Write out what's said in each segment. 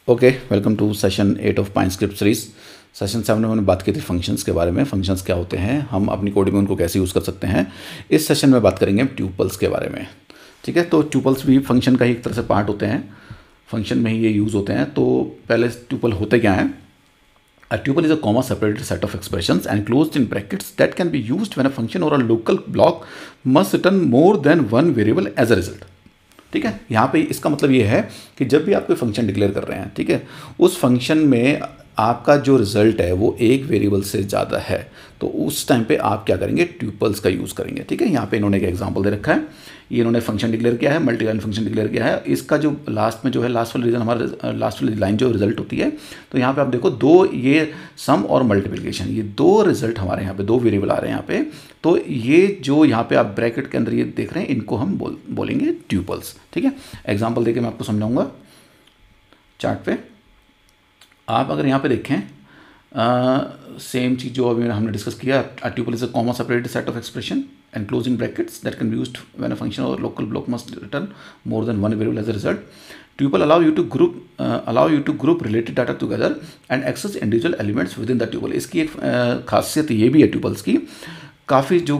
Okay, welcome to session 8 of pine script series. Session 7 में मैंने बात की थी फंक्शंस के बारे में। फंक्शंस क्या होते हैं, हम अपनी कोडिंग में उनको कैसे यूज़ कर सकते हैं। इस सेशन में बात करेंगे ट्यूपल्स के बारे में। ठीक है, तो ट्यूपल्स भी फंक्शन का ही एक तरह से पार्ट होते हैं, फंक्शन में ही ये यूज़ होते हैं। तो पहले ट्यूपल होते क्या हैं। A tuple is a comma separated set of expressions enclosed in brackets that can be used when a function or a local block must return more than one variable as a result। ठीक है, यहाँ पे इसका मतलब ये है कि जब भी आप कोई फंक्शन डिक्लेयर कर रहे हैं, ठीक है, उस फंक्शन में आपका जो रिजल्ट है वो एक वेरिएबल से ज़्यादा है, तो उस टाइम पे आप क्या करेंगे, ट्यूपल्स का यूज़ करेंगे। ठीक है, यहाँ पे इन्होंने एक एग्जांपल दे रखा है। ये इन्होंने फंक्शन डिक्लेयर किया है, मल्टीलाइन फंक्शन डिक्लेयर किया है। इसका जो लास्ट में जो है, लास्ट वाली रीजन हमारा लास्ट वाली लाइन जो रिजल्ट होती है, तो यहाँ पे आप देखो दो, ये सम और मल्टीप्लिकेशन, ये दो रिजल्ट हमारे यहाँ पे दो वेरिएबल आ रहे हैं यहाँ पे। तो ये जो यहाँ पे आप ब्रैकेट के अंदर ये देख रहे हैं, इनको हम बोलेंगे ट्यूपल्स। ठीक है, एग्जाम्पल देके मैं आपको समझाऊंगा। चार्ट पे आप अगर यहाँ पे देखें, सेम चीज़ जो अभी हमने डिस्कस किया, a tuple is a comma separated set of expression enclosed in brackets that can be used when a function or local block must return more than one variable as a result. Tuple allow you to group related data together and access individual elements within the tuple। इसकी एक खासियत ये भी है tuples की, काफ़ी जो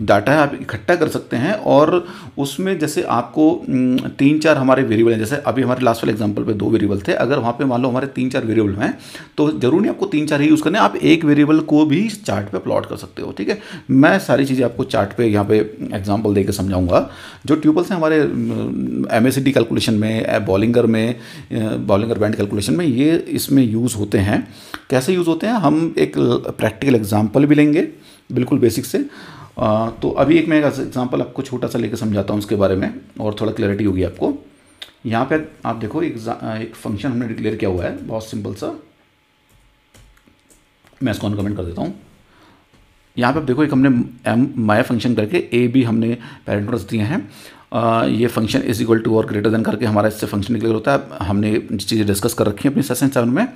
data है आप इकट्ठा कर सकते हैं, और उसमें जैसे आपको 3-4 हमारे वेरिएबल हैं, जैसे अभी हमारे लास्ट वाले एग्जांपल पे 2 वेरिएबल थे, अगर वहाँ पे मान लो हमारे 3-4 वेरिएबल हैं, तो जरूर नहीं आपको 3-4 ही यूज़ करने, आप एक वेरिएबल को भी चार्ट पे प्लॉट कर सकते हो। ठीक है, मैं सारी चीज़ें आपको चार्ट पे यहाँ पे एग्जाम्पल दे के समझाऊँगा। जो ट्यूपल्स हैं हमारे MACD कैलकुलेशन में, बॉलिंगर बैंड कैलकुलेशन में, ये इसमें यूज़ होते हैं। कैसे यूज़ होते हैं, हम एक प्रैक्टिकल एग्जाम्पल भी लेंगे बिल्कुल बेसिक से। तो अभी एक मैं एग्जांपल आपको छोटा सा लेकर समझाता हूँ इसके बारे में, और थोड़ा क्लैरिटी होगी आपको। यहाँ पे आप देखो एक फंक्शन हमने डिक्लेयर किया हुआ है, बहुत सिंपल सा। मैं इसको अनकमेंट कर देता हूँ। यहाँ पे आप देखो, एक हमने माय फंक्शन करके AB हमने पैरामीटर्स दिए हैं। ये फंक्शन इज इक्वल टू और ग्रेटर देन करके हमारा इससे फंक्शन डिक्लेयर होता है। हमने चीज़ें डिस्कस कर रखी हैं अपनी सेशन 7 में।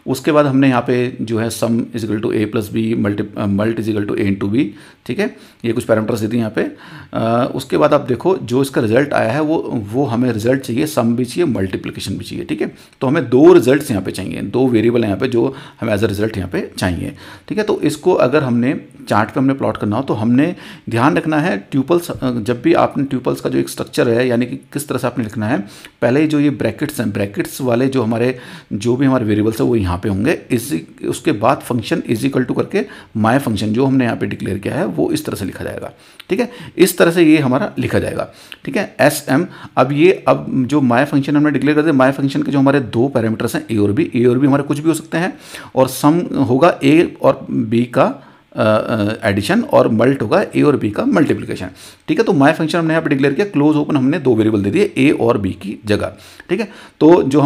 उसके बाद हमने यहाँ पे जो है sum is equal to A + B, mult is equal to A × B। ठीक है, ये कुछ पैरामीटर्स दे दिए यहाँ पे। उसके बाद आप देखो जो इसका रिजल्ट आया है वो हमें रिजल्ट चाहिए, सम भी चाहिए, मल्टीप्लिकेशन भी चाहिए। ठीक है, तो हमें 2 रिजल्ट्स यहाँ पे चाहिए, 2 वेरिएबल यहाँ पे जो हमें एज अ रिजल्ट यहाँ पे चाहिए। ठीक है, तो इसको अगर हमने चार्ट पे हमने प्लॉट करना हो, तो हमने ध्यान रखना है ट्यूपल्स, जब भी आपने ट्यूपल्स का जो एक स्ट्रक्चर है, यानी कि किस तरह से आपने लिखना है, पहले जो ये ब्रैकेट्स हैं, ब्रैकेट्स वाले जो भी हमारे वेरिएबल्स है वो यहाँ पे होंगे। उसके बाद फंक्शन इज इक्वल टू करके माय फंक्शन जो हमने यहाँ पे डिक्लेयर किया है वो इस तरह से लिखा जाएगा। ठीक है, इस तरह से ये हमारा लिखा जाएगा। ठीक है, SM। अब जो माय फंक्शन हमने डिक्लेयर कर दिया, माय फंक्शन के जो हमारे 2 पैरामीटर्स हैं A और B हमारे कुछ भी हो सकते हैं, और सम होगा A और B का एडिशन, और मल्ट होगा A और B का मल्टीप्लिकेशन। ठीक है, तो माय फंक्शन हमने यहाँ पे डिक्लेयर किया, क्लोज ओपन हमने 2 वेरिएबल दे दिए A और B की जगह। ठीक है, तो जो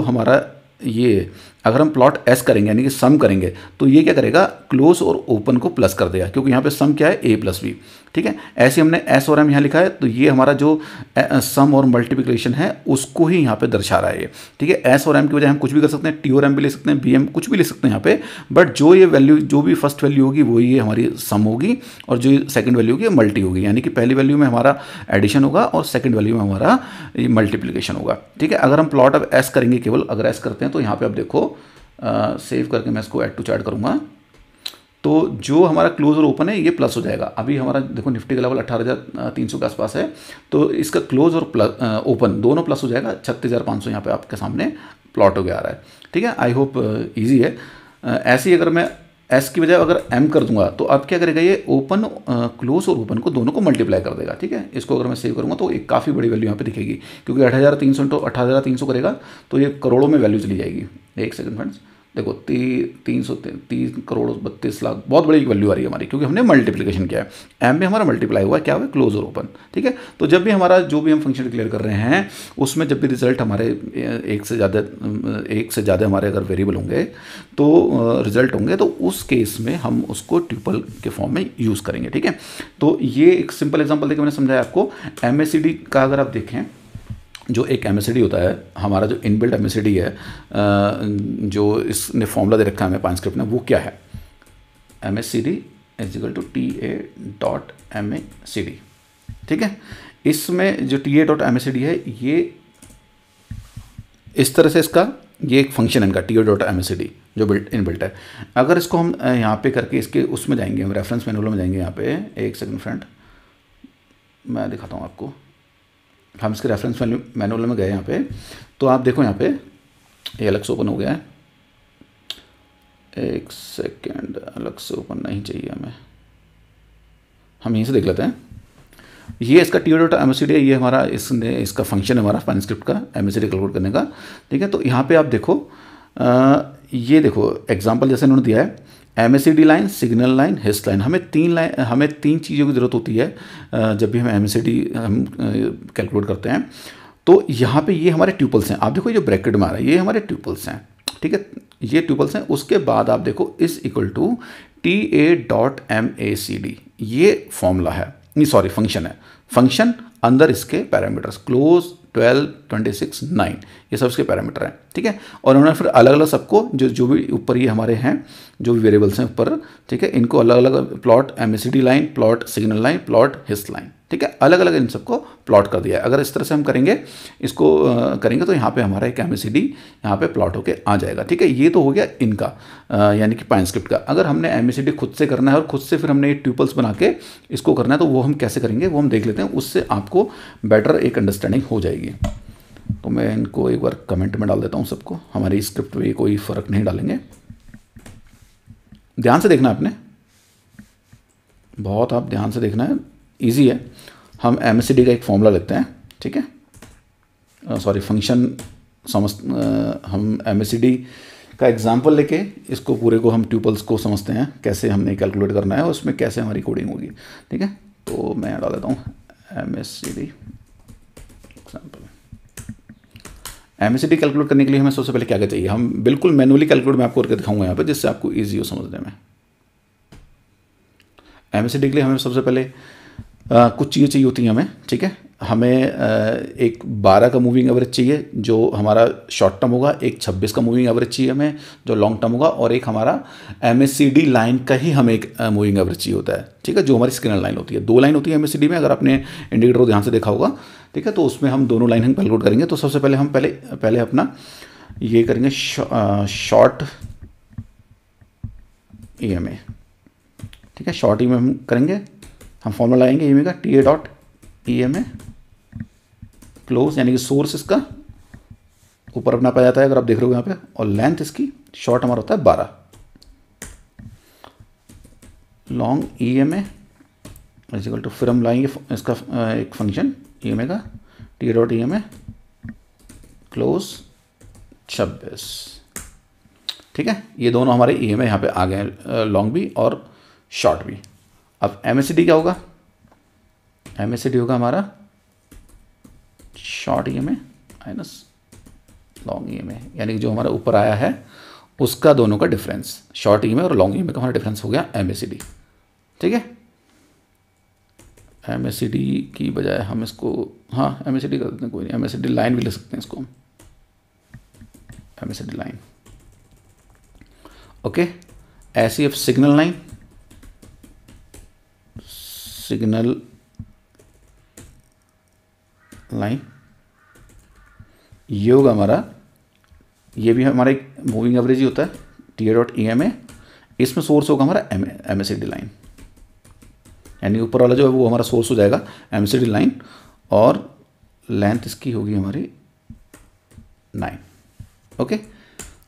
हमारा ये अगर हम प्लॉट S करेंगे, यानी कि सम करेंगे, तो ये क्या करेगा, क्लोज और ओपन को प्लस कर देगा, क्योंकि यहाँ पे सम क्या है, A + B। ठीक है, ऐसे हमने S और M यहाँ लिखा है, तो ये हमारा जो सम और मल्टीप्लिकेशन है उसको ही यहाँ पे दर्शा रहा है ये। ठीक है, S और M की वजह हम कुछ भी कर सकते हैं, T और M भी ले सकते हैं, BM कुछ भी ले सकते हैं यहाँ पे, बट जो ये वैल्यू, जो भी फर्स्ट वैल्यू होगी वो ये हमारी सम होगी, और जो सेकंड वैल्यू होगी मल्टी होगी, यानी कि पहली वैल्यू में हमारा एडिशन होगा और सेकंड वैल्यू में हमारा मल्टीप्लिकेशन होगा। ठीक है, अगर हम प्लॉट अब S करेंगे, केवल अगर S करते हैं, तो यहाँ पे आप देखो, सेव करके मैं इसको ऐड टू चार्ट करूँगा, तो जो हमारा क्लोज और ओपन है ये प्लस हो जाएगा। अभी हमारा देखो निफ्टी का लेवल 18,300 के आसपास है, तो इसका क्लोज और ओपन दोनों प्लस हो जाएगा। 36,500 यहाँ पे आपके सामने प्लॉट हो गया आ रहा है। ठीक है, आई होप ईजी है। ऐसे ही अगर मैं S की बजाय अगर M कर दूंगा, तो अब क्या करेगा, ये ओपन, क्लोज और ओपन को दोनों को मल्टीप्लाई कर देगा। ठीक है, इसको अगर मैं सेव करूँगा तो एक काफ़ी बड़ी वैल्यू यहाँ पे दिखेगी, क्योंकि 18,300 तो 18,300 करेगा, तो ये करोड़ों में वैल्यू चली जाएगी। एक सेकंड फ्रेंड्स, देखो 330 करोड़ 32 लाख, बहुत बड़ी वैल्यू आ रही है हमारी, क्योंकि हमने मल्टीप्लिकेशन किया है। M में हमारा मल्टीप्लाई हुआ है, क्या हुआ, क्लोज और ओपन। ठीक है, तो जब भी हमारा जो भी हम फंक्शन डिक्लेयर कर रहे हैं, उसमें जब भी रिजल्ट हमारे एक से ज़्यादा हमारे अगर वेरिएबल होंगे, तो रिजल्ट होंगे, तो उस केस में हम उसको ट्यूपल के फॉर्म में यूज़ करेंगे। ठीक है, तो ये एक सिंपल एग्जाम्पल देकर मैंने समझाया आपको। MACD का अगर आप देखें, जो एक MACD होता है, हमारा जो इनबिल्ट MACD है, जो इसने फॉर्मूला दे रखा है हमें पाइन स्क्रिप्ट में, वो क्या है, MACD = TA.MACD। ठीक है, इसमें जो TA.MACD है, ये इस तरह से इसका ये एक फंक्शन है इनका TO.MACD जो बिल्ट है। अगर इसको हम यहाँ पे करके इसके उसमें जाएंगे, हम रेफरेंस मैनुअल में जाएंगे, यहाँ पे एक सेकंड फ्रेंड मैं दिखाता हूँ आपको। हम इसके रेफरेंस मैनुअल में गए यहाँ पे, तो आप देखो यहाँ पे ये अलग से ओपन हो गया है। एक सेकेंड, अलग से ओपन नहीं चाहिए हमें, हम यहीं से देख लेते हैं। ये इसका TO.MACD है, ये हमारा इसका फंक्शन है हमारा पाइन स्क्रिप्ट का MACD कैलकुलेट करने का, ठीक है। तो यहाँ पे आप देखो ये देखो एग्जांपल जैसे उन्होंने दिया है MACD line, signal line, hist line. हमें तीन चीज़ों की ज़रूरत होती है जब भी हम MACD हम कैलकुलेट करते हैं। तो यहाँ पे ये हमारे ट्यूपल्स हैं, आप देखो ये जो ब्रैकेट में आ रहा है ये हमारे ट्यूपल्स हैं, ठीक है, ये ट्यूपल्स हैं। उसके बाद आप देखो इज इक्वल टू TA.MACD, ये फॉर्मूला है, नहीं सॉरी फंक्शन है। फंक्शन अंदर इसके पैरामीटर्स क्लोज 12, 26, 9 ये सब इसके पैरामीटर हैं, ठीक है। और उन्होंने फिर अलग अलग सबको जो भी ऊपर ये हमारे हैं जो भी वेरिएबल्स हैं ऊपर, ठीक है, इनको अलग अलग plot MACD line, plot signal line, plot hist line, ठीक है, अलग अलग इन सबको प्लॉट कर दिया है। अगर इस तरह से हम करेंगे इसको करेंगे तो यहाँ पे हमारा एक MACD यहाँ पे प्लॉट होके आ जाएगा, ठीक है। ये तो हो गया इनका यानी कि पाइन स्क्रिप्ट का। अगर हमने MACD खुद से करना है और खुद से फिर हमने ट्यूपल्स बना के इसको करना है, तो वो हम कैसे करेंगे वो हम देख लेते हैं, उससे आपको बेटर एक अंडरस्टैंडिंग हो जाएगी। तो मैं इनको एक बार कमेंट में डाल देता हूँ सबको, हमारी स्क्रिप्ट में कोई फ़र्क नहीं डालेंगे। ध्यान से देखना आपने, बहुत आप ध्यान से देखना है, इजी है। हम MACD का एक फॉर्मूला लेते हैं, ठीक है, सॉरी फंक्शन हम MACD का एग्जांपल लेके इसको पूरे को हम ट्यूपल्स को समझते हैं कैसे हमने कैलकुलेट करना है और उसमें कैसे हमारी कोडिंग होगी, ठीक है। तो मैं डाल देता हूँ MACD एग्जाम्पल। MACD कैलकुलेट करने के लिए हमें सबसे पहले क्या क्या चाहिए, हम बिल्कुल मैनुअली कैलकुलेट मैं आपको करके दिखाऊंगा यहाँ पे, जिससे आपको ईजी हो समझने में। MACD के लिए हमें सबसे पहले कुछ चीज़ें चाहिए होती हैं हमें, ठीक है। हमें एक 12 का मूविंग एवरेज चाहिए जो हमारा शॉर्ट टर्म होगा, एक 26 का मूविंग एवरेज चाहिए हमें जो लॉन्ग टर्म होगा, और एक हमारा MACD लाइन का ही हमें एक मूविंग एवरेज चाहिए होता है, ठीक है, जो हमारी सिग्नल लाइन होती है। 2 लाइन होती है MACD में, अगर आपने इंडिकेटर को ध्यान से देखा होगा, ठीक है। तो उसमें हम दोनों लाइन हम कैलकुलेट करेंगे। तो सबसे पहले हम पहले अपना ये करेंगे शॉर्ट EMA, ठीक है। शॉर्ट EMA हम करेंगे, हम फॉर्मूला लाएंगे EMA का TA.EMA क्लोज, यानी कि सोर्स इसका ऊपर अपना पाया जाता है अगर आप देख रहे हो यहाँ पे, और लेंथ इसकी शॉर्ट हमारा होता है 12, लॉन्ग EMA इक्वल टू, फिर हम लाएंगे इसका एक फंक्शन EMA का TA.EMA क्लोज 26, ठीक है। ये दोनों हमारे EMA यहाँ पे आ गए हैं, लॉन्ग भी और शॉर्ट भी। अब MACD क्या होगा, MACD होगा हमारा short EMA minus long EMA, यानी कि जो हमारा ऊपर आया है उसका दोनों का डिफरेंस, शॉर्ट EMA और लॉन्ग EMA का हमारा डिफरेंस हो गया MACD, ठीक है। MACD की बजाय हम इसको MACD कर देते हैं, कोई नहीं, MACD लाइन भी ले सकते हैं इसको हम, MACD लाइन, ओके। ऐसी अब सिग्नल लाइन, सिग्नल लाइन ये होगा हमारा, ये भी हमारा एक मूविंग एवरेज ही होता है TA.EMA, इसमें सोर्स होगा हमारा MACD लाइन, यानी ऊपर वाला जो है वो हमारा सोर्स हो जाएगा MACD लाइन, और लेंथ इसकी होगी हमारी 9, ओके।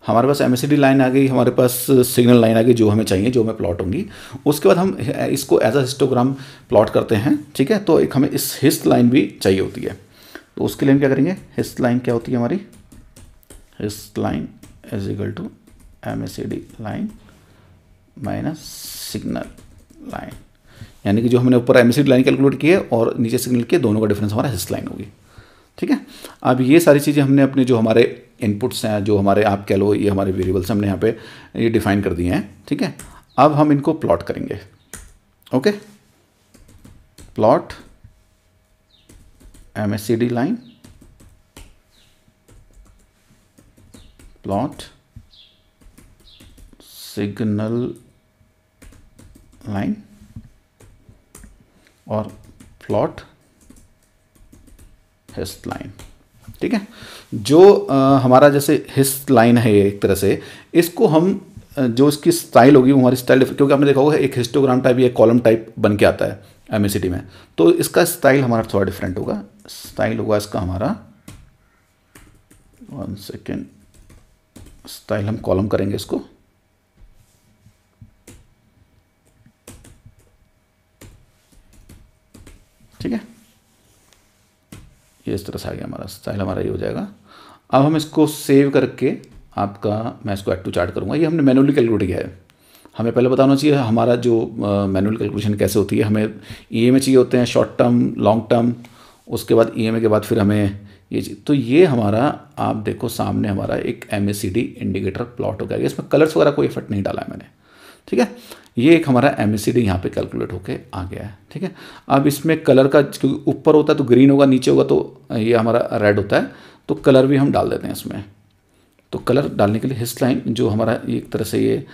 हमारे पास MACD लाइन आ गई, हमारे पास सिग्नल लाइन आ गई जो हमें चाहिए, जो हमें प्लॉट होंगी। उसके बाद हम इसको एज अ हिस्टोग्राम प्लॉट करते हैं, ठीक है। तो एक हमें इस हिस्ट लाइन भी चाहिए होती है, तो उसके लिए हम क्या करेंगे, हिस्ट लाइन क्या होती है हमारी, hist line is equal to MACD line minus signal line, यानी कि जो हमने ऊपर MACD लाइन कैलकुलेट की है और नीचे सिग्नल के दोनों का डिफरेंस हमारा हिस्ट लाइन होगी, ठीक है। अब ये सारी चीज़ें हमने अपने जो हमारे इनपुट्स हैं, जो हमारे आप कह लो ये हमारे वेरिएबल्स हमने यहाँ पे ये डिफाइन कर दिए हैं, ठीक है। अब हम इनको प्लॉट करेंगे, okay. Plot MACD line, plot signal line, और प्लॉट हिस्ट लाइन, ठीक है। जो हमारा जैसे हिस्ट लाइन है ये एक तरह से, इसको हम जो इसकी स्टाइल होगी वो हमारी स्टाइल, क्योंकि आपने देखा होगा एक हिस्टोग्राम टाइप या कॉलम टाइप बन के आता है एमएसीडी में, तो इसका स्टाइल हमारा थोड़ा डिफरेंट होगा। स्टाइल होगा इसका हमारा, 1 सेकेंड, स्टाइल हम कॉलम करेंगे इसको, ठीक है, ये इस तरह से आ गया हमारा स्टाइल, हमारा ये हो जाएगा। अब हम इसको सेव करके आपका, मैं इसको ऐड टू चार्ट करूँगा। ये हमने मैनुअली कैलकुलेट किया है। हमें पहले बताना चाहिए हमारा जो मैनुअल कैलकुलेशन कैसे होती है। हमें ईएमए चाहिए होते हैं, शॉर्ट टर्म, लॉन्ग टर्म, उसके बाद ईएमए के बाद फिर हमें ये चीज़। तो ये हमारा, आप देखो सामने हमारा एक एमएसीडी इंडिकेटर प्लॉट हो गया। इसमें कलर्स वगैरह कोई इफेक्ट नहीं डाला है मैंने, ठीक है। ये एक हमारा एमएसीडी यहाँ पे कैलकुलेट होके आ गया है, ठीक है। अब इसमें कलर का, क्योंकि ऊपर होता है तो ग्रीन होगा, नीचे होगा तो ये हमारा रेड होता है, तो कलर भी हम डाल देते हैं इसमें। तो कलर डालने के लिए हिस्ट लाइन, जो हमारा एक तरह से ये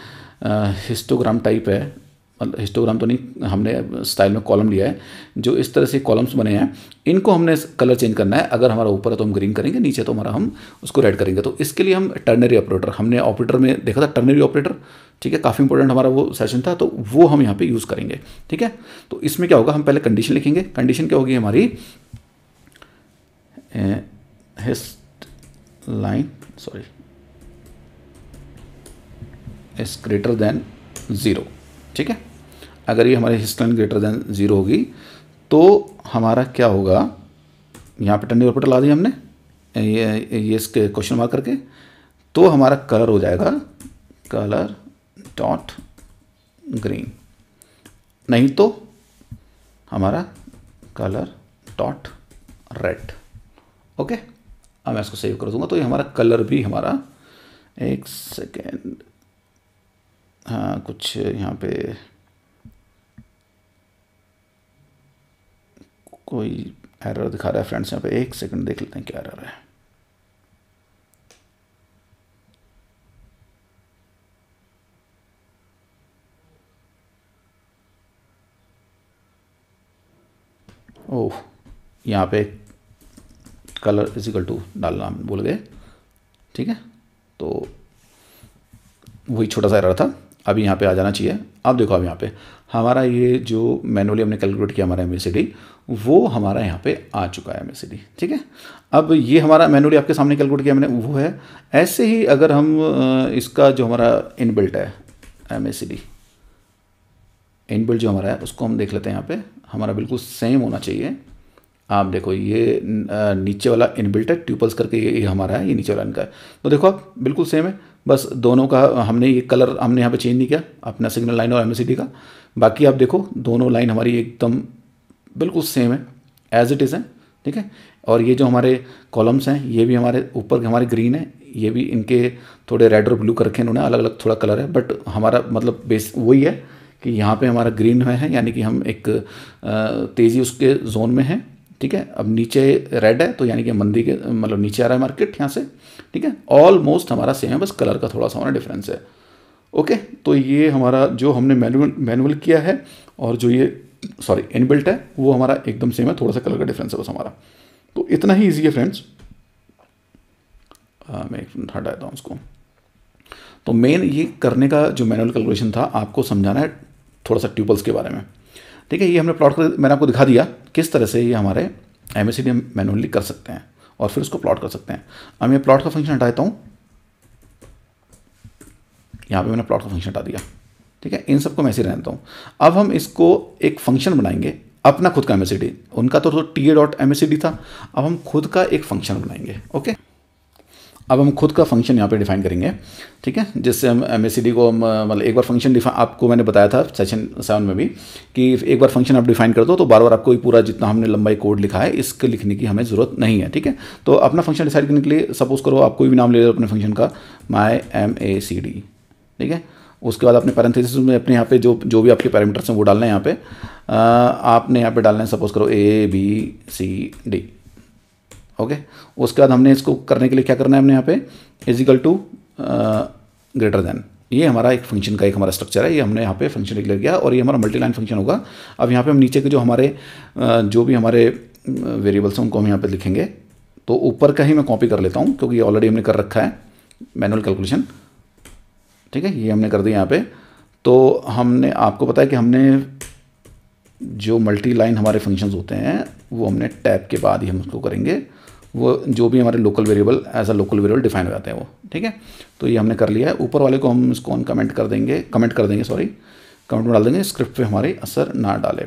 हिस्टोग्राम टाइप है, मतलब हिस्टोग्राम तो नहीं, हमने स्टाइल में कॉलम लिया है, जो इस तरह से कॉलम्स बने हैं, इनको हमने कलर चेंज करना है। अगर हमारा ऊपर है तो हम ग्रीन करेंगे, नीचे तो हमारा हम उसको रेड करेंगे। तो इसके लिए हम टर्नरी ऑपरेटर, हमने ऑपरेटर में देखा था टर्नरी ऑपरेटर, ठीक है, काफ़ी इंपॉर्टेंट हमारा वो सेशन था, तो वो हम यहाँ पे यूज़ करेंगे, ठीक है। तो इसमें क्या होगा, हम पहले कंडीशन लिखेंगे। कंडीशन क्या होगी हमारी, hist line, sorry, is greater than 0, ठीक है। अगर ये हमारी हिस्ट लाइन ग्रेटर देन 0 होगी तो हमारा क्या होगा, यहाँ पे टर्नरी ऑपरेटर ला दिया हमने, ये इसके क्वेश्चन मार्क करके, तो हमारा कलर हो जाएगा कलर डॉट ग्रीन, नहीं तो हमारा कलर डॉट रेड, ओके। अब मैं इसको सेव कर दूंगा, तो ये हमारा कलर भी हमारा, एक सेकेंड, हाँ कुछ यहाँ पे कोई एरर दिखा रहा है फ्रेंड्स, यहाँ पे एक सेकंड देख लेते हैं क्या एरर है। ओह, यहाँ पे कलर इजिकल टू डालना हम भूल गए, ठीक है। तो वही छोटा सा एरर था, अभी यहाँ पे आ जाना चाहिए। अब देखो, अब यहाँ पे हमारा ये जो मैनुअली हमने कैलकुलेट किया हमारा एमएसीडी, वो हमारा यहाँ पे आ चुका है एमएसीडी, ठीक है। अब ये हमारा मैनुअली आपके सामने कैलकुलेट किया मैंने, वो है। ऐसे ही अगर हम इसका जो हमारा इनबिल्ट है एमएसीडी, इनबिल्ट जो हमारा है उसको हम देख लेते हैं। यहाँ पे हमारा बिल्कुल सेम होना चाहिए। आप देखो, ये नीचे वाला इनबिल्ट है, ट्यूपल्स करके ये हमारा है, ये नीचे वाला इनका है। तो देखो आप बिल्कुल सेम है, बस दोनों का हमने ये कलर हमने यहाँ पे चेंज नहीं किया, अपना सिग्नल लाइन और एमएसीडी का। बाकी आप देखो दोनों लाइन हमारी एकदम बिल्कुल सेम है, एज इट इज़ है, ठीक है। और ये जो हमारे कॉलम्स हैं, ये भी हमारे ऊपर हमारे ग्रीन है, ये भी इनके थोड़े रेड और ब्लू कर रखे इन्होंने, अलग अलग थोड़ा कलर है, बट हमारा मतलब बेस वही है कि यहाँ पे हमारा ग्रीन है, यानी कि हम एक तेज़ी उसके जोन में हैं, ठीक है। अब नीचे रेड है, तो यानी कि मंदी के मतलब नीचे आ रहा है मार्केट यहाँ से, ठीक है। ऑलमोस्ट हमारा सेम है, बस कलर का थोड़ा सा हमारा डिफरेंस है, ओके। तो ये हमारा जो हमने मैनुअल किया है और जो ये इनबिल्ट है, वो हमारा एकदम सेम है, थोड़ा सा कलर का डिफरेंस है बस हमारा। तो इतना ही ईजी है फ्रेंड्स। मैं एक मिनट हटा देता हूँ उसको। तो मेन ये करने का जो मैनुअल कैलकुलेशन था, आपको समझाना है थोड़ा सा ट्यूपल्स के बारे में, ठीक है। ये हमने प्लॉट कर, मैंने आपको दिखा दिया किस तरह से ये हमारे एमएसीडी हम मैनुअली कर सकते हैं और फिर उसको प्लॉट कर सकते हैं। अब मैं प्लॉट का फंक्शन हटा देता हूँ, यहाँ पे मैंने प्लॉट का फंक्शन हटा दिया, ठीक है। इन सबको मैं ऐसे रहता हूँ। अब हम इसको एक फंक्शन बनाएंगे, अपना खुद का एमएसीडी, उनका तो TA.MACD था, अब हम खुद का एक फंक्शन बनाएंगे, ओके। अब हम खुद का फंक्शन यहाँ पे डिफाइन करेंगे, ठीक है, जिससे हम एमएसीडी को मतलब एक बार फंक्शन डिफाइन, आपको मैंने बताया था सेशन 7 में भी कि एक बार फंक्शन आप डिफाइन कर दो तो बार बार आपको पूरा जितना हमने लंबाई कोड लिखा है इसके लिखने की हमें ज़रूरत नहीं है, ठीक है। तो अपना फंक्शन डिसाइड करने के लिए सपोज करो आप कोई भी नाम ले लो अपने फंक्शन का, MyMACD, ठीक है। उसके बाद अपने पैरेंथेसिस में अपने यहाँ पे जो भी आपके पैरामीटर्स हैं वो डालना है। यहाँ पे आपने यहाँ पे डालना है सपोज करो ABCD, ओके। उसके बाद हमने इसको करने के लिए क्या करना है, हमने यहाँ पे इजिकल टू ग्रेटर देन, ये हमारा एक फंक्शन का एक हमारा स्ट्रक्चर है, ये हमने यहाँ पे फंक्शन डिक्लेयर किया और ये हमारा मल्टी लाइन फंक्शन होगा। अब यहाँ पे हम नीचे के जो हमारे जो भी हमारे वेरिएबल्स हैं उनको हम यहाँ पे लिखेंगे, तो ऊपर का ही मैं कॉपी कर लेता हूँ क्योंकि ऑलरेडी हमने कर रखा है मैनुअल कैलकुलेशन, ठीक है, ये हमने कर दिया यहाँ पे। तो हमने, आपको पता है कि हमने जो मल्टी लाइन हमारे फंक्शंस होते हैं वो हमने टैब के बाद ही हम उसको करेंगे, वो जो भी हमारे local variable as a local variable define हो जाते हैं वो, ठीक है। तो ये हमने कर लिया है। ऊपर वाले को हम इसको अनकमेंट कर देंगे, कमेंट में डाल देंगे, स्क्रिप्ट पे हमारे असर ना डाले।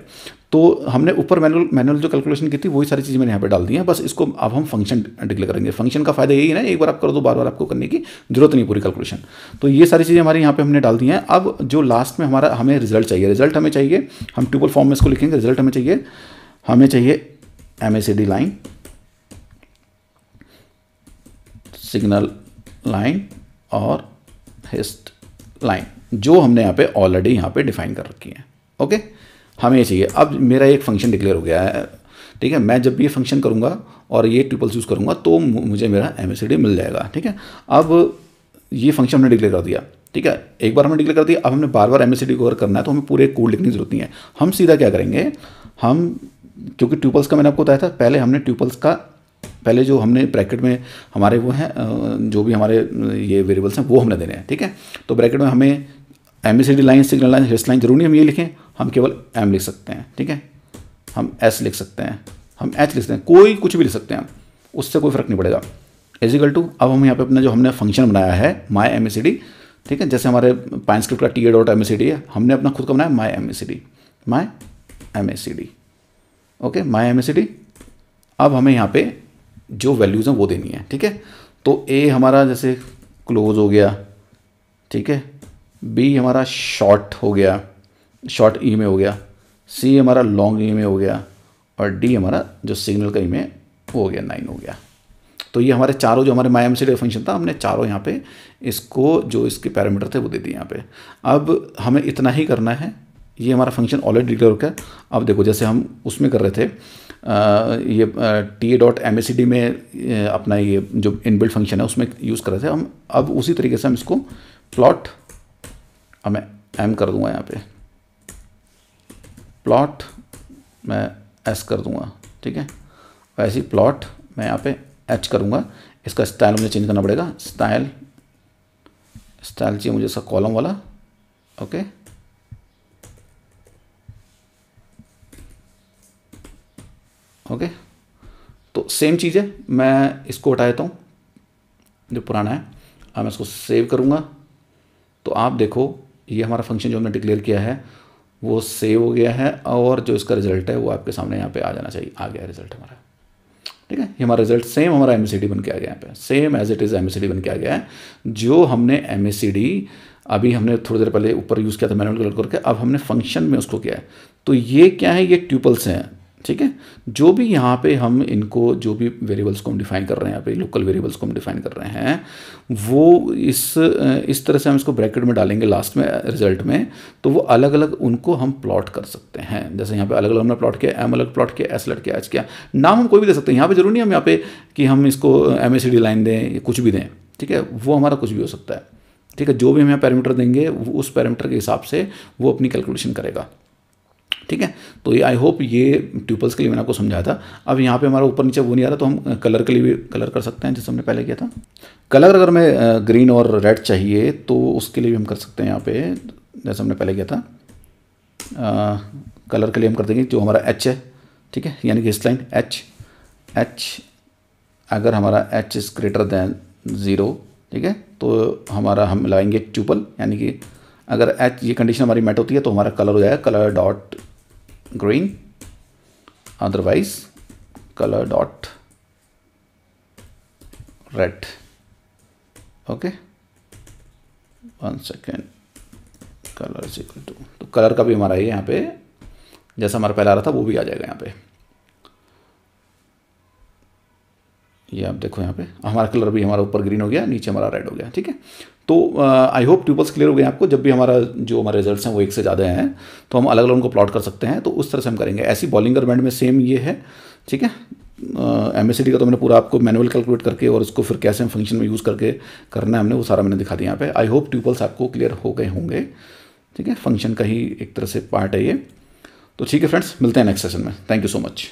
तो हमने ऊपर मैनुअल जो कैलकुलेशन की थी वही सारी चीज़ें मैंने यहाँ पे डाल दी हैं। बस इसको अब हम फंक्शन डिक्लेयर करेंगे। फंक्शन का फायदा यही है ना, एक बार आप कर दो बार बार आपको करने की जरूरत नहीं पूरी कैलकुलेशन। तो ये सारी चीज़ें हमारी यहाँ पे हमने डाल दी हैं। अब जो लास्ट में हमें रिजल्ट चाहिए, हम ट्यूपल फॉर्म में इसको लिखेंगे। रिजल्ट हमें चाहिए MACD लाइन, सिग्नल लाइन और हिस्ट लाइन, जो हमने यहाँ पे ऑलरेडी यहाँ पे डिफाइन कर रखी है। ओके, हमें ये चाहिए। अब मेरा एक फंक्शन डिक्लेयर हो गया है, ठीक है। मैं जब भी ये फंक्शन करूँगा और ये ट्यूपल्स यूज़ करूँगा तो मुझे मेरा MACD मिल जाएगा, ठीक है। अब ये फंक्शन हमने डिक्लेयर कर दिया, ठीक है। एक बार हमने डिक्लेयर कर दिया, अब हमने बार बार MACD को करना है तो हमें पूरे कोड लिखने की जरूरत नहीं है। हम सीधा क्या करेंगे, हम क्योंकि ट्यूपल्स का मैंने आपको बताया था, पहले हमने ट्यूपल्स का पहले जो हमने ब्रैकेट में हमारे वो हैं जो भी हमारे ये वेरिएबल्स हैं वो हमने देने हैं, ठीक है। तो ब्रैकेट में हमें MACD line, signal line, hist line, जरूरी हम ये लिखें, हम केवल M लिख सकते हैं, ठीक है। हम S लिख सकते हैं, हम H लिख सकते हैं, कोई कुछ भी लिख सकते हैं, उससे कोई फर्क नहीं पड़ेगा। इजिकल टू, अब हम यहाँ पे अपना जो हमने फंक्शन बनाया है माई MACD, ठीक है, जैसे हमारे पाइन स्क्रिप्ट का TA.MACD है, हमने अपना खुद का बनाया माई MACD, ओके, माई MACD। अब हमें यहाँ पे जो वैल्यूज़ हैं वो देनी है, ठीक है। तो A हमारा जैसे क्लोज हो गया, ठीक है, B हमारा शॉर्ट हो गया, शॉर्ट ई में हो गया, C हमारा लॉन्ग ई में हो गया, और D हमारा जो सिग्नल का ई में वो हो गया 9 हो गया। तो ये हमारे चारों जो हमारे MACD फंक्शन था, हमने चारों यहाँ पे इसको जो इसके पैरामीटर थे वो दे दिए यहाँ पे। अब हमें इतना ही करना है, ये हमारा फंक्शन ऑलरेडी डिक्लेयर हो गया। अब देखो जैसे हम उसमें कर रहे थे ये TA.MACD में अपना ये जो इनबिल्ट फंक्शन है उसमें यूज़ कर रहे थे हम, अब उसी तरीके से हम इसको प्लॉट, अब मैं M कर दूंगा यहाँ पे, प्लॉट मैं S कर दूंगा, ठीक है। वैसे ही प्लॉट मैं यहाँ पे H करूँगा। इसका स्टाइल मुझे चेंज करना पड़ेगा, स्टाइल चाहिए मुझे इसका कॉलम वाला, ओके। ओके, तो सेम चीज़ है, मैं इसको हटा देता हूँ जो पुराना है। अब मैं इसको सेव करूँगा तो आप देखो ये हमारा फंक्शन जो हमने डिक्लेयर किया है वो सेव हो गया है, और जो इसका रिजल्ट है वो आपके सामने यहाँ पे आ जाना चाहिए। आ गया रिजल्ट हमारा, ठीक है। ये हमारा रिजल्ट सेम हमारा MACD बन के आ गया, यहाँ पे same as it is MACD बन के आ गया है। जो हमने MACD अभी हमने थोड़ी देर पहले ऊपर यूज़ किया था मैनुअल करके, अब हमने फंक्शन में उसको किया है। तो ये क्या है, ये ट्यूपल्स हैं, ठीक है। जो भी यहाँ पे हम इनको जो भी वेरिएबल्स को हम डिफाइन कर रहे हैं, यहाँ पे लोकल वेरिएबल्स को हम डिफाइन कर रहे हैं, वो इस तरह से हम इसको ब्रैकेट में डालेंगे लास्ट में रिजल्ट में, तो वो अलग अलग उनको हम प्लॉट कर सकते हैं। जैसे यहाँ पे अलग अलग हमने प्लॉट किया, M अलग प्लॉट किया, S अलग किया, H किया, नाम हम कोई भी दे सकते हैं। यहाँ पे जरूरी नहीं हम यहाँ पे कि हम इसको MACD लाइन दें या कुछ भी दें, ठीक है, वो हमारा कुछ भी हो सकता है, ठीक है। जो भी हम यहाँ पैरामीटर देंगे उस पैरामीटर के हिसाब से वो अपनी कैलकुलेशन करेगा, ठीक है। तो ये आई होप ये ट्यूपल्स के लिए मैंने आपको समझाया था। अब यहाँ पे हमारा ऊपर नीचे वो नहीं आ रहा, तो हम कलर के लिए भी कलर कर सकते हैं जैसे हमने पहले किया था। कलर अगर हमें ग्रीन और रेड चाहिए तो उसके लिए भी हम कर सकते हैं यहाँ पे जैसे हमने पहले किया था। कलर के लिए हम कर देंगे जो हमारा H है, ठीक है, यानी कि इस लाइन H अगर हमारा H इज़ ग्रेटर दैन 0, ठीक है, तो हमारा हम लगाएंगे ट्यूपल, यानी कि अगर H ये कंडीशन हमारी मेट होती है तो हमारा कलर हो जाएगा colour dot green, otherwise colour dot red, okay. 1 second, colour is equal to, तो कलर का भी हमारा ये यहाँ पे जैसा हमारा पहला आ रहा था वो भी आ जाएगा यहाँ पे। ये आप देखो यहाँ पे हमारा कलर भी हमारा ऊपर ग्रीन हो गया, नीचे हमारा रेड हो गया, ठीक है। तो आई होप ट्यूपल्स क्लियर हो गए आपको। जब भी हमारा जो हमारे रिजल्ट्स हैं वो एक से ज़्यादा हैं तो हम अलग अलग उनको प्लॉट कर सकते हैं, तो उस तरह से हम करेंगे। ऐसी बॉलिंगर बैंड में सेम ये है, ठीक है। MACD का तो मैंने पूरा आपको मैनुअल कैलकुलेट करके और उसको फिर कैसे हम फंक्शन में यूज़ करके करना है हमने वो सारा मैंने दिखा दिया यहाँ पे। आई होप ट्यूपल्स आपको क्लियर हो गए होंगे, ठीक है। फंक्शन का ही एक तरह से पार्ट है ये। तो ठीक है फ्रेंड्स, मिलते हैं नेक्स्ट सेशन में। Thank you so much.